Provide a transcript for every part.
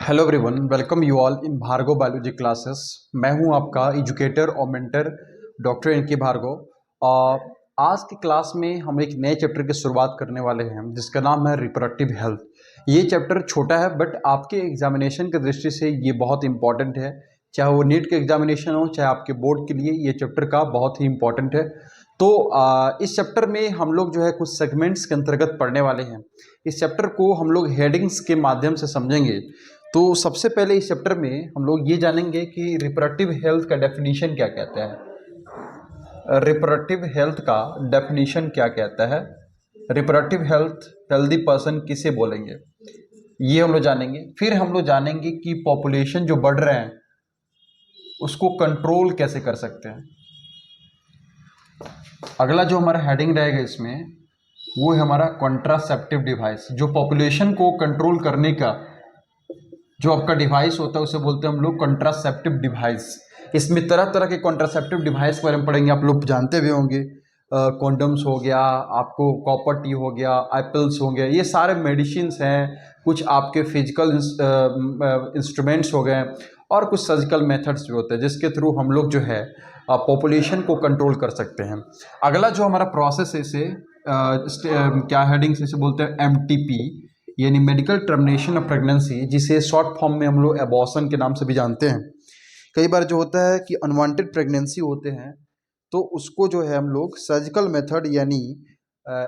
Hello everyone, welcome you all in Bhargav biology classes. मैं हूं आपका एजुकेटर और मेंटर डॉक्टर इनके भार्गव। आज की क्लास में हम एक नए चैप्टर की शुरुआत करने वाले हैं जिसका नाम है रिप्रोडक्टिव हेल्थ। ये चैप्टर छोटा है बट आपके एग्जामिनेशन की दृष्टि से ये बहुत इंपॉर्टेंट है। चाहे वो नीट के एग्जामिनेशन हो चाहे आपके बोर्ड के लिए, ये चैप्टर का बहुत ही इंपॉर्टेंट है। तो इस चैप्टर में हम लोग जो है कुछ सेगमेंट्स के अंतर्गत पढ़ने वाले हैं। इस चैप्टर को हम लोग हेडिंग्स के माध्यम से समझेंगे। तो सबसे पहले इस चैप्टर में हम लोग ये जानेंगे कि रिप्रोडक्टिव हेल्थ का डेफिनेशन क्या कहता है। रिप्रोडक्टिव हेल्थ का डेफिनेशन क्या कहता है, रिप्रोडक्टिव हेल्थ, हेल्दी पर्सन किसे बोलेंगे, ये हम लोग जानेंगे। फिर हम लोग जानेंगे कि पॉपुलेशन जो बढ़ रहे हैं उसको कंट्रोल कैसे कर सकते हैं। अगला जो हमारा हेडिंग रहेगा इसमें वो है हमारा कॉन्ट्रासेप्टिव डिवाइस। जो पॉपुलेशन को कंट्रोल करने का जो आपका डिवाइस होता है उसे बोलते हैं हम लोग कॉन्ट्रासेप्टिव डिवाइस। इसमें तरह तरह के कॉन्ट्रासेप्टिव डिवाइस के बारे में पढ़ेंगे। आप लोग जानते भी होंगे, कॉन्डम्स हो गया, आपको कॉपर टी हो गया, एप्पल्स हो गया, ये सारे मेडिसिन्स हैं। कुछ आपके फिजिकल इंस्ट्रूमेंट्स हो गए और कुछ सर्जिकल मेथड्स भी होते हैं जिसके थ्रू हम लोग जो है पॉपुलेशन को कंट्रोल कर सकते हैं। अगला जो हमारा प्रोसेस है इसे क्या हेडिंग से इसे बोलते हैं MTP, यानी मेडिकल टर्मिनेशन ऑफ प्रेगनेंसी, जिसे शॉर्ट फॉर्म में हम लोग एबॉर्शन के नाम से भी जानते हैं। कई बार जो होता है कि अनवांटेड प्रेगनेंसी होते हैं तो उसको जो है हम लोग सर्जिकल मेथड यानी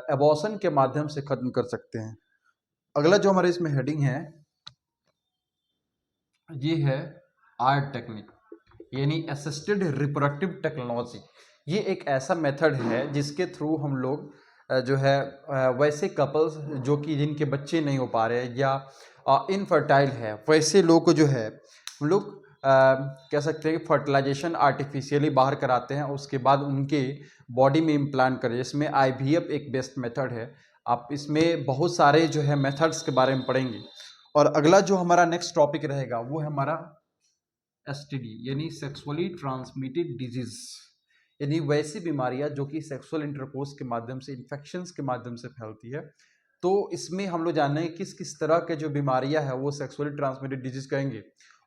एबॉर्शन के माध्यम से खत्म कर सकते हैं। अगला जो हमारे इसमें हेडिंग है ये है आर टेक्निक, यानी असिस्टेड रिप्रोडक्टिव टेक्नोलॉजी। ये एक ऐसा मेथड है जिसके थ्रू हम लोग जो है वैसे कपल्स जो कि जिनके बच्चे नहीं हो पा रहे या इनफर्टाइल है, वैसे लोग को जो है हम लोग कह सकते हैं कि फर्टिलाइजेशन आर्टिफिशियली बाहर कराते हैं, उसके बाद उनके बॉडी में इम्प्लांट करें। इसमें IVF एक बेस्ट मेथड है। आप इसमें बहुत सारे जो है मेथड्स के बारे में पढ़ेंगे। और अगला जो हमारा नेक्स्ट टॉपिक रहेगा वो है हमारा STD, यानी सेक्सुअली ट्रांसमिटेड डिजीज, यानी वैसी बीमारियां जो कि सेक्सुअल इंटरकोर्स के माध्यम से, इन्फेक्शंस के माध्यम से फैलती है। तो इसमें हम लोग जान रहे हैं किस किस तरह के जो बीमारियां हैं वो सेक्सुअली ट्रांसमिटेड डिजीज कहेंगे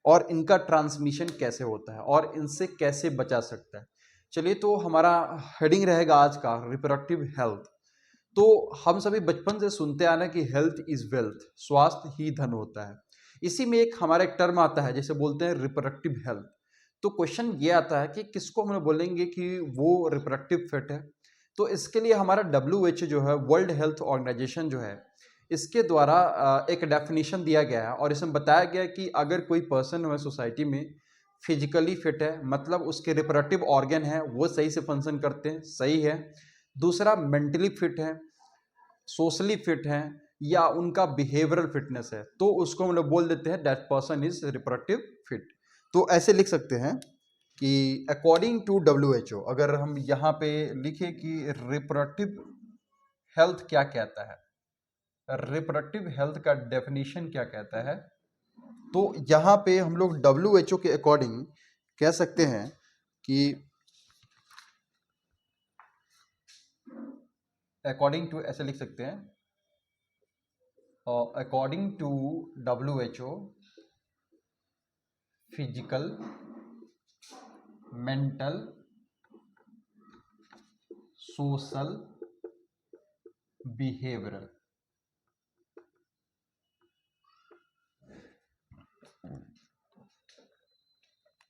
और इनका ट्रांसमिशन कैसे होता है और इनसे कैसे बचा सकता है। चलिए, तो हमारा हेडिंग रहेगा आज का रिप्रोडक्टिव हेल्थ। तो हम सभी बचपन से सुनते आ रहे हैं कि हेल्थ इज वेल्थ, स्वास्थ्य ही धन होता है। इसी में एक हमारा एक टर्म आता है जिसे बोलते हैं रिप्रोडक्टिव हेल्थ। तो क्वेश्चन ये आता है कि किसको हम बोलेंगे कि वो रिप्रोडक्टिव फिट है। तो इसके लिए हमारा WHO जो है, वर्ल्ड हेल्थ ऑर्गेनाइजेशन जो है, इसके द्वारा एक डेफिनेशन दिया गया है और इसमें बताया गया है कि अगर कोई पर्सन है सोसाइटी में फिजिकली फिट है, मतलब उसके रिप्रोडक्टिव ऑर्गन है वो सही से फंक्शन करते हैं, सही है। दूसरा, मेंटली फिट है, सोशली फिट हैं, या उनका बिहेवियरल फिटनेस है, तो उसको हम लोग बोल देते हैं that person is reproductive fit. तो ऐसे लिख सकते हैं कि अकॉर्डिंग टू WHO, अगर हम यहाँ पे लिखे कि रिप्रोडक्टिव हेल्थ क्या कहता है, रिप्रोडक्टिव हेल्थ का डेफिनेशन क्या कहता है, तो यहाँ पे हम लोग WHO के अकॉर्डिंग कह सकते हैं कि अकॉर्डिंग टू, ऐसे लिख सकते हैं, according to WHO, physical, mental, social, behavioural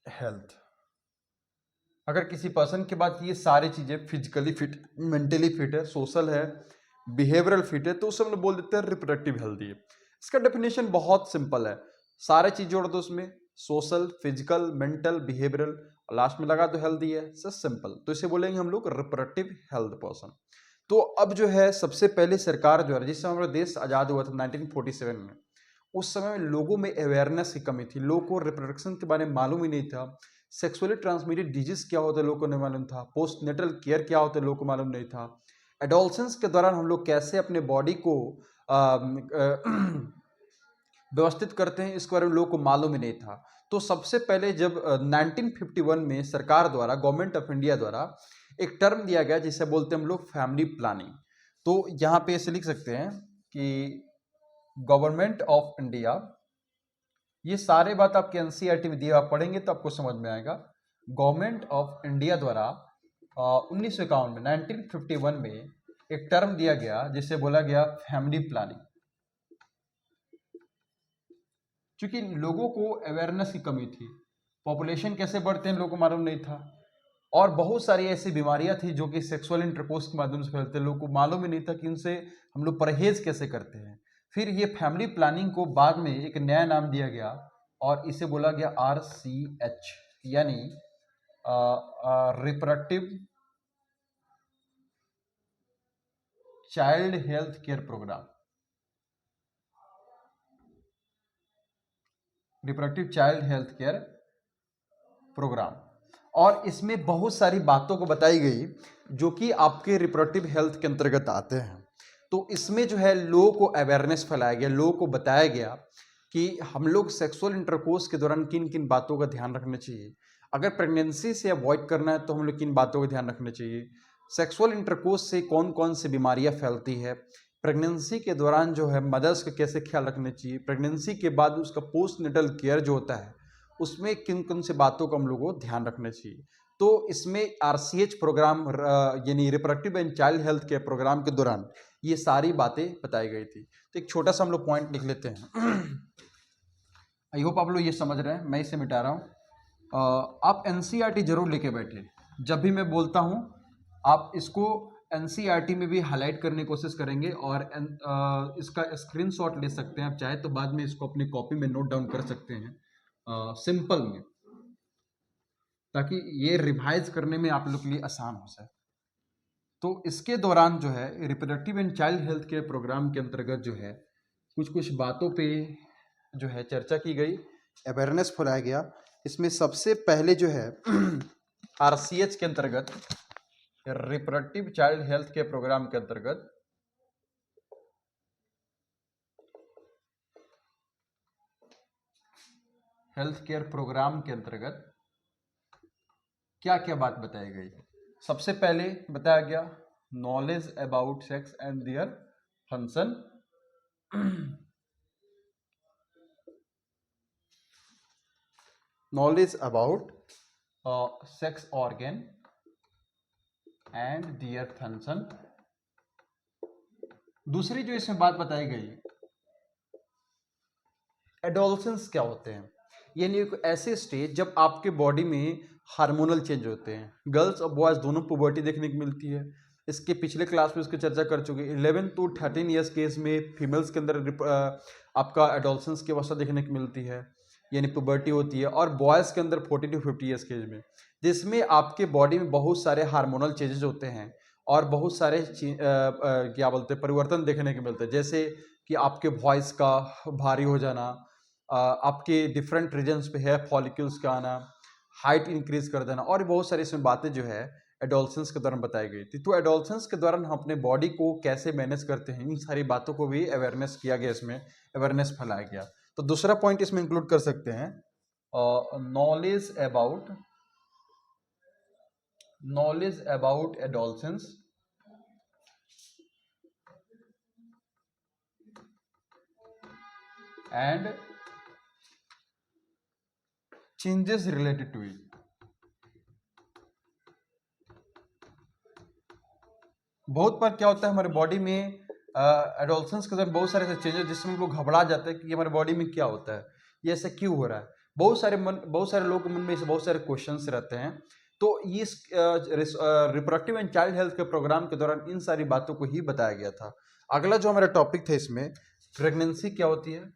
health. अगर किसी पर्सन के पास ये सारी चीजें, फिजिकली फिट, मेंटली फिट है, सोशल है, बिहेवियरल फिट है, तो उसे हम लोग बोल देते हैं रिप्रोडक्टिव हेल्थी है। इसका डेफिनेशन बहुत सिंपल है, सारे चीज जोड़ दो उसमें, social, physical, mental, behavioural, last में लगा दो हेल्थी है, सिंपल। तो इसे बोलेंगे हम लोग रिप्रोडक्टिव हेल्थ पर्सन। तो अब जो है सबसे पहले सरकार जो है, जिस समय हमारा देश आजाद हुआ था 1947 में, उस समय में लोगों में अवेयरनेस की कमी थी, लोगों को रिप्रोडक्शन के बारे में मालूम ही नहीं था। सेक्सुअली ट्रांसमिटेड डिजीज क्या होता है लोगों को नहीं मालूम था, पोस्ट नेटल केयर क्या होता है लोगों को मालूम नहीं था, एडोलसेंस के दौरान हम लोग कैसे अपने बॉडी को व्यवस्थित करते हैं, इसके बारे में लोगों को मालूम ही नहीं था। तो सबसे पहले जब 1951 में सरकार द्वारा, गवर्नमेंट ऑफ इंडिया द्वारा एक टर्म दिया गया जिसे बोलते हैं हम लोग फैमिली प्लानिंग। तो यहाँ पे ऐसे लिख सकते हैं कि गवर्नमेंट ऑफ इंडिया ये सारे बात आपके एनसीईआरटी में दिया, आप पढ़ेंगे तो आपको समझ में आएगा। गवर्नमेंट ऑफ इंडिया द्वारा 1951 में 1951 में एक टर्म दिया गया जिसे बोला गया फैमिली प्लानिंग। क्योंकि लोगों को अवेयरनेस की कमी थी, पॉपुलेशन कैसे बढ़ते हैं लोगों को मालूम नहीं था, और बहुत सारी ऐसी बीमारियां थी जो कि सेक्सुअल इंटरकोर्स के माध्यम से फैलते, लोगों को मालूम ही नहीं था कि उनसे हम लोग परहेज कैसे करते हैं। फिर ये फैमिली प्लानिंग को बाद में एक नया नाम दिया गया और इसे बोला गया RCH, यानी reproductive child health care programme. Reproductive child health care programme, और इसमें बहुत सारी बातों को बताई गई जो कि आपके रिप्रोडक्टिव हेल्थ के अंतर्गत आते हैं। तो इसमें जो है लोगों को अवेयरनेस फैलाया गया, लोगों को बताया गया कि हम लोग सेक्सुअल इंटरकोर्स के दौरान किन किन बातों का ध्यान रखना चाहिए, अगर प्रेगनेंसी से अवॉइड करना है तो हम लोग किन बातों का ध्यान रखना चाहिए, सेक्सुअल इंटरकोर्स से कौन कौन सी बीमारियां फैलती है, प्रेगनेंसी के दौरान जो है मदर्स का कैसे ख्याल रखना चाहिए, प्रेगनेंसी के बाद उसका पोस्ट नेटल केयर जो होता है उसमें किन किन से बातों का हम लोगों को ध्यान रखना चाहिए। तो इसमें RCH प्रोग्राम यानी reproductive and child health care programme के दौरान ये सारी बातें बताई गई थी। तो एक छोटा सा हम लोग पॉइंट लिख लेते हैं। आई होप आप लोग ये समझ रहे हैं, मैं इसे मिटा रहा हूँ। आप NCERT जरूर लेके बैठे, जब भी मैं बोलता हूँ आप इसको NCERT में भी हाईलाइट करने की कोशिश करेंगे और इसका स्क्रीनशॉट ले सकते हैं आप, चाहे तो बाद में इसको अपनी कॉपी में नोट डाउन कर सकते हैं सिंपल में, ताकि ये रिवाइज करने में आप लोग के लिए आसान हो जाए। तो इसके दौरान जो है reproductive and child health care programme के अंतर्गत जो है कुछ कुछ बातों पे जो है चर्चा की गई, अवेयरनेस फैलाया गया। इसमें सबसे पहले जो है RCH के अंतर्गत, reproductive child health care programme के अंतर्गत हेल्थ केयर प्रोग्राम के अंतर्गत क्या क्या बात बताई गई। सबसे पहले बताया गया knowledge about sex and their function, knowledge about sex organ and their function. दूसरी जो इसमें बात बताई गई, एडोलसेंस क्या होते हैं, यानी एक ऐसे स्टेज जब आपके बॉडी में हार्मोनल चेंज होते हैं। गर्ल्स और बॉयज दोनों पुबर्टी देखने को मिलती है, इसके पिछले क्लास में इसकी चर्चा कर चुके। 11 to 13 ईयर्स के एज में फीमेल्स के अंदर आपका एडोलसेंस की अवस्था देखने को मिलती है, यानी पुबर्टी होती है, और बॉयज़ के अंदर 40 to 50 ईयर्स के एज में, जिसमें आपके बॉडी में बहुत सारे हार्मोनल चेंजेस होते हैं और बहुत सारे क्या बोलते हैं परिवर्तन देखने को मिलते हैं, जैसे कि आपके वॉइस का भारी हो जाना, आपके डिफरेंट रीजन्स पे हेयर फॉलिक्यूल्स का आना, हाइट इंक्रीज कर देना, और बहुत सारी इसमें बातें जो है एडोलसेंस के दौरान बताई गई थी। तो एडोलसेंस के दौरान हम अपने बॉडी को कैसे मैनेज करते हैं, इन सारी बातों को भी अवेयरनेस किया गया, इसमें अवेयरनेस फैलाया गया। तो दूसरा पॉइंट इसमें इंक्लूड कर सकते हैं knowledge about adolescence and changes related to it. बहुत बार क्या होता है हमारे बॉडी में एडोलसेंस के दौरान बहुत सारे ऐसे चेंजेस जिसमें हम लोग घबरा जाते हैं कि हमारे बॉडी में क्या होता है, ये ऐसा क्यों हो रहा है। बहुत सारे लोगों के मन में ऐसे बहुत सारे क्वेश्चंस रहते हैं। तो ये रिप्रोडक्टिव एंड चाइल्ड हेल्थ के प्रोग्राम के दौरान इन सारी बातों को ही बताया गया था। अगला जो हमारा टॉपिक था इसमें, प्रेगनेंसी क्या होती है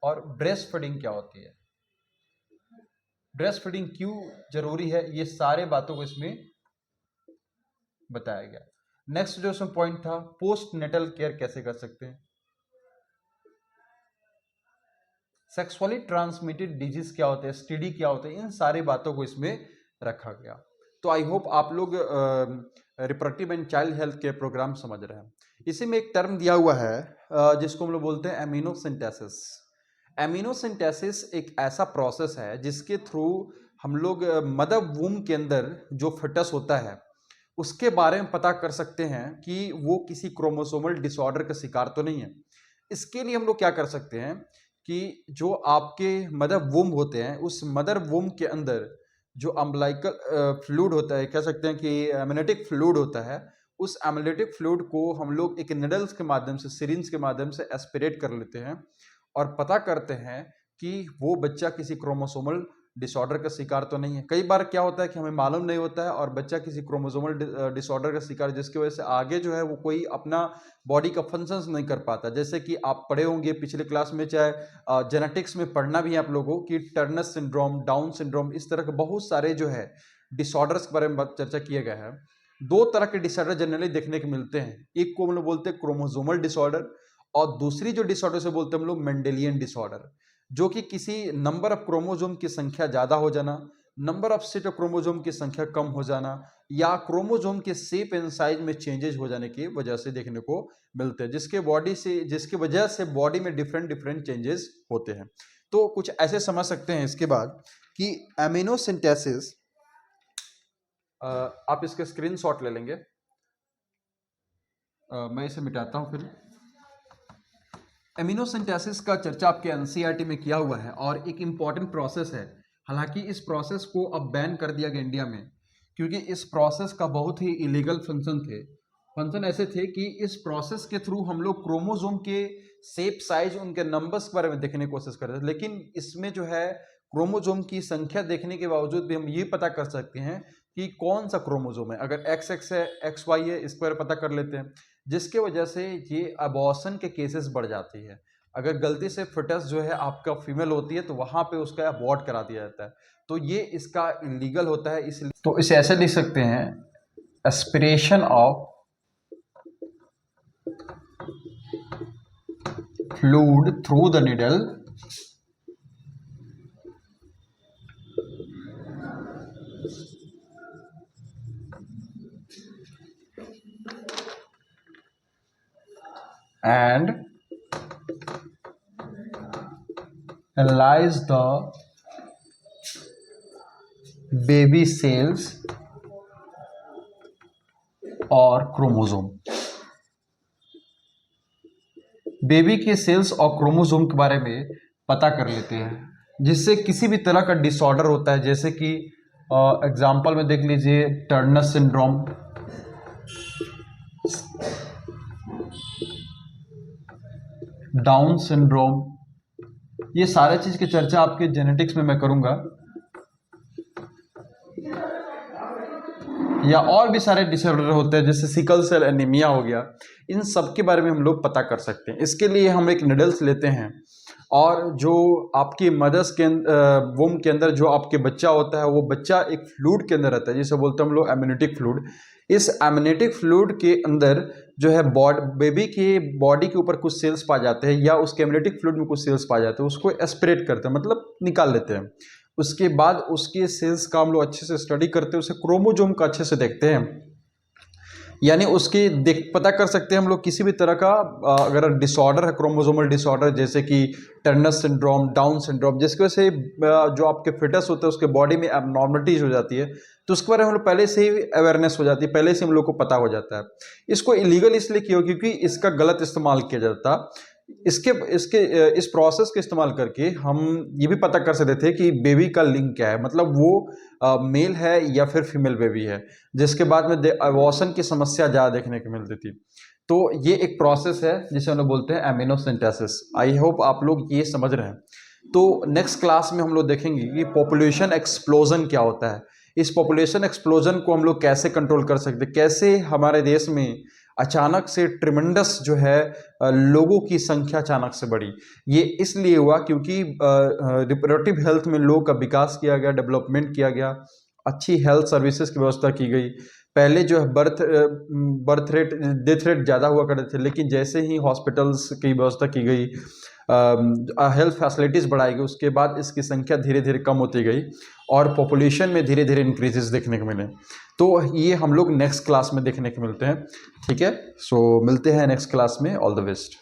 और ब्रेस्ट फीडिंग क्या होती है, ब्रेस्ट फीडिंग क्यों जरूरी है, ये सारे बातों को इसमें बताया गया। नेक्स्ट जो इसमें पॉइंट था, पोस्ट नेटल केयर कैसे कर सकते हैं, सेक्सुअली ट्रांसमिटेड डिजीज क्या होते हैं, STD क्या होते हैं, इन सारी बातों को इसमें रखा गया। तो आई होप आप लोग reproductive and child health care programme समझ रहे हैं। इसी में एक टर्म दिया हुआ है जिसको हम लोग बोलते हैं एमिनोसिंथेसिस। एमिनोसिंथेसिस एक ऐसा प्रोसेस है जिसके थ्रू हम लोग मदर वूम के अंदर जो फिटस होता है उसके बारे में पता कर सकते हैं कि वो किसी क्रोमोसोमल डिसऑर्डर का शिकार तो नहीं है। इसके लिए हम लोग क्या कर सकते हैं कि जो आपके मदर वूम होते हैं, उस मदर वूम के अंदर जो अम्बिलिकल फ्लूइड होता है, कह सकते हैं कि एमनियोटिक फ्लूइड होता है, उस एमनियोटिक फ्लूइड को हम लोग एक निडल्स के माध्यम से, सिरिंज के माध्यम से एस्पिरेट कर लेते हैं और पता करते हैं कि वो बच्चा किसी क्रोमोसोमल डिसऑर्डर का शिकार तो नहीं है। कई बार क्या होता है कि हमें मालूम नहीं होता है और बच्चा किसी क्रोमोसोमल डिसऑर्डर का शिकार, जिसकी वजह से आगे जो है वो कोई अपना बॉडी का फंक्शंस नहीं कर पाता। जैसे कि आप पढ़े होंगे पिछले क्लास में, चाहे जेनेटिक्स में पढ़ना भी है आप लोगों की, टर्नर सिंड्रोम, डाउन सिंड्रोम, इस तरह के बहुत सारे जो है डिसऑर्डर्स के बारे में चर्चा किया गया है। दो तरह के डिसऑर्डर जनरली देखने को मिलते हैं, एक को हम लोग बोलते हैं क्रोमोसोमल डिसऑर्डर और दूसरी जो डिसऑर्डर से बोलते हैं हम लोग मेंडेलियन डिसऑर्डर, जो कि किसी नंबर ऑफ क्रोमोसोम की संख्या ज्यादा हो जाना, number of set of chromosome की संख्या कम हो जाना, या क्रोमोसोम के शेप एंड साइज में चेंजेस हो जाने की वजह से देखने को मिलते हैं, जिसकी वजह से बॉडी में डिफरेंट डिफरेंट चेंजेस होते हैं। तो कुछ ऐसे समझ सकते हैं इसके बाद कि एमिनोसिंथेसिस, आप इसके स्क्रीनशॉट ले लेंगे, मैं इसे मिटाता हूं फिर। एमिनोसिंथेसिस का चर्चा आपके एनसीईआरटी में किया हुआ है और एक इम्पॉर्टेंट प्रोसेस है। हालांकि इस प्रोसेस को अब बैन कर दिया गया इंडिया में, क्योंकि इस प्रोसेस का बहुत ही इलीगल फंक्शन ऐसे थे कि इस प्रोसेस के थ्रू हम लोग क्रोमोसोम के शेप, साइज, उनके नंबर्स के बारे में देखने की कोशिश करते थे। लेकिन इसमें जो है क्रोमोसोम की संख्या देखने के बावजूद भी हम ये पता कर सकते हैं कि कौन सा क्रोमोसोम है। अगर XX है, XY है, इस पर पता कर लेते हैं, जिसके वजह से ये अबॉर्शन के केसेस बढ़ जाती है। अगर गलती से फिटस जो है आपका फीमेल होती है तो वहां पे उसका अबॉर्ट करा दिया जाता है, तो ये इसका इलीगल होता है। इसलिए तो इसे ऐसे लिख सकते हैं, aspiration of fluid through the needle and analyze the baby cells और क्रोमोसोम। बेबी के सेल्स और क्रोमोसोम के बारे में पता कर लेते हैं, जिससे किसी भी तरह का डिसऑर्डर होता है, जैसे कि एग्जाम्पल में देख लीजिए टर्नर सिंड्रोम, डाउन सिंड्रोम, ये सारे चीज की चर्चा आपके जेनेटिक्स में मैं करूंगा, या और भी सारे डिसऑर्डर होते हैं जैसे सिकल सेल एनीमिया हो गया। इन सब के बारे में हम लोग पता कर सकते हैं। इसके लिए हम एक निडल्स लेते हैं और जो आपकी मदर्स के वोम के अंदर जो आपके बच्चा होता है, वो बच्चा एक फ्लूइड के अंदर रहता है, जिसे बोलते हैं हम लोग एमनियोटिक फ्लूइड। इस एमनियोटिक फ्लूइड के अंदर जो है बेबी के बॉडी के ऊपर कुछ सेल्स पा जाते हैं, या उसके एमनियोटिक फ्लूइड में कुछ सेल्स पा जाते हैं, उसको एस्पिरेट करते हैं, मतलब निकाल लेते हैं। उसके बाद उसके सेल्स का हम लोग अच्छे से स्टडी करते हैं, उसे क्रोमोसोम का अच्छे से देखते हैं, यानी उसकी पता कर सकते हैं हम लोग किसी भी तरह का अगर डिसऑर्डर है, क्रोमोसोमल डिसऑर्डर, जैसे कि टर्नर सिंड्रोम, डाउन सिंड्रोम, जिसकी वजह से जो आपके फिटस होते हैं उसके बॉडी में एबनॉर्मलिटीज हो जाती है, तो उसके बारे में हम लोग पहले से ही अवेयरनेस हो जाती है, पहले से हम लोग को पता हो जाता है। इसको इलीगल इसलिए किया क्योंकि इसका गलत इस्तेमाल किया जाता। इस प्रोसेस के इस्तेमाल करके हम ये भी पता कर सकते थे कि बेबी का लिंग क्या है, मतलब वो मेल है या फिर फीमेल बेबी है, जिसके बाद में अबॉर्शन की समस्या ज़्यादा देखने को मिलती थी। तो ये एक प्रोसेस है जिसे हम लोग बोलते हैं एमिनोसिंथेसिस। आई होप आप लोग ये समझ रहे हैं। तो नेक्स्ट क्लास में हम लोग देखेंगे कि पॉपुलेशन एक्सप्लोजन क्या होता है, इस पॉपुलेशन एक्सप्लोजन को हम लोग कैसे कंट्रोल कर सकते हैं, कैसे हमारे देश में अचानक से ट्रिमेंडस जो है लोगों की संख्या अचानक से बढ़ी। ये इसलिए हुआ क्योंकि रिप्रोडक्टिव हेल्थ में लोगों का विकास किया गया, डेवलपमेंट किया गया, अच्छी हेल्थ सर्विसेज की व्यवस्था की गई। पहले जो है बर्थ रेट, डेथ रेट ज़्यादा हुआ करते थे, लेकिन जैसे ही हॉस्पिटल्स की व्यवस्था की गई, हेल्थ फैसिलिटीज़ बढ़ाई गई, उसके बाद इसकी संख्या धीरे धीरे कम होती गई और पॉपुलेशन में धीरे धीरे इंक्रीजेस देखने को मिले। तो ये हम लोग नेक्स्ट क्लास में देखने को मिलते हैं। ठीक है, सो मिलते हैं नेक्स्ट क्लास में। All the best.